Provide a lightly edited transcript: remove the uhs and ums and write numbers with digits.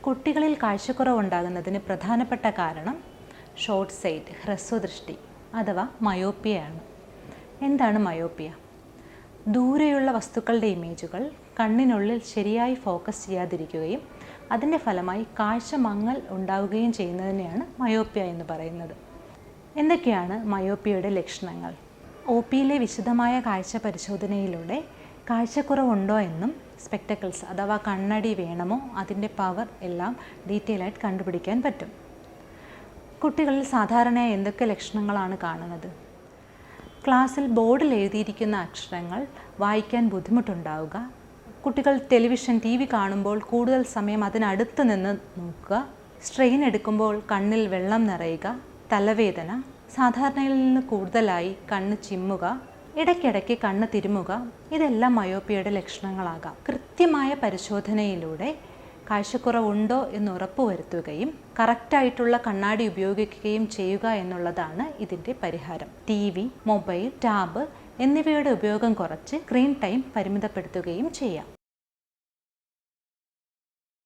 കുട്ടികളിൽ കാഴ്ചക്കുറവുണ്ടാകുന്നതിന് പ്രധാനപ്പെട്ട കാരണം ഷോർട്ട് സൈറ്റ്, ഹ്രസ്വദൃഷ്ടി അഥവാ മയോപ്പിയയാണ്. എന്താണ് മയോപ്പിയ? ദൂരെയുള്ള വസ്തുക്കളുടെ ഇമേജുകൾ കണ്ണിനുള്ളിൽ ശരിയായി ഫോക്കസ് ചെയ്യാതിരിക്കുകയും അതിൻ്റെ ഫലമായി കാഴ്ച മങ്ങൽ ഉണ്ടാവുകയും ചെയ്യുന്നതിനെയാണ് മയോപ്പിയ എന്ന് പറയുന്നത്. എന്തൊക്കെയാണ് മയോപ്പിയയുടെ ലക്ഷണങ്ങൾ? OPയിലെ വിശദമായ കാഴ്ച പരിശോധനയിലൂടെ കാഴ്ചക്കുറവുണ്ടോ എന്നും സ്പെക്ടക്കിൾസ് അഥവാ കണ്ണടി വേണമോ അതിൻ്റെ പവർ എല്ലാം ഡീറ്റെയിൽ ആയിട്ട് കണ്ടുപിടിക്കാൻ പറ്റും. കുട്ടികളിൽ സാധാരണയായി എന്തൊക്കെ ലക്ഷണങ്ങളാണ് കാണുന്നത്? ക്ലാസ്സിൽ ബോർഡിൽ എഴുതിയിരിക്കുന്ന അക്ഷരങ്ങൾ വായിക്കാൻ ബുദ്ധിമുട്ടുണ്ടാവുക, കുട്ടികൾ ടെലിവിഷൻ TV കാണുമ്പോൾ കൂടുതൽ സമയം അതിനടുത്ത് നിന്ന് നോക്കുക, സ്ട്രെയിൻ എടുക്കുമ്പോൾ കണ്ണിൽ വെള്ളം നിറയുക, തലവേദന, സാധാരണയിൽ നിന്ന് കൂടുതലായി കണ്ണ് ചിമ്മുക, ഇടയ്ക്കിടയ്ക്ക് കണ്ണ് തിരുമുക, ഇതെല്ലാം മയോപ്പിയയുടെ ലക്ഷണങ്ങളാകാം. കൃത്യമായ പരിശോധനയിലൂടെ കാഴ്ചക്കുറവുണ്ടോ എന്ന് ഉറപ്പുവരുത്തുകയും കറക്റ്റായിട്ടുള്ള കണ്ണാടി ഉപയോഗിക്കുകയും ചെയ്യുക എന്നുള്ളതാണ് ഇതിൻ്റെ പരിഹാരം. TV, മൊബൈൽ, ടാബ് എന്നിവയുടെ ഉപയോഗം കുറച്ച് സ്ക്രീൻ ടൈം പരിമിതപ്പെടുത്തുകയും ചെയ്യാം.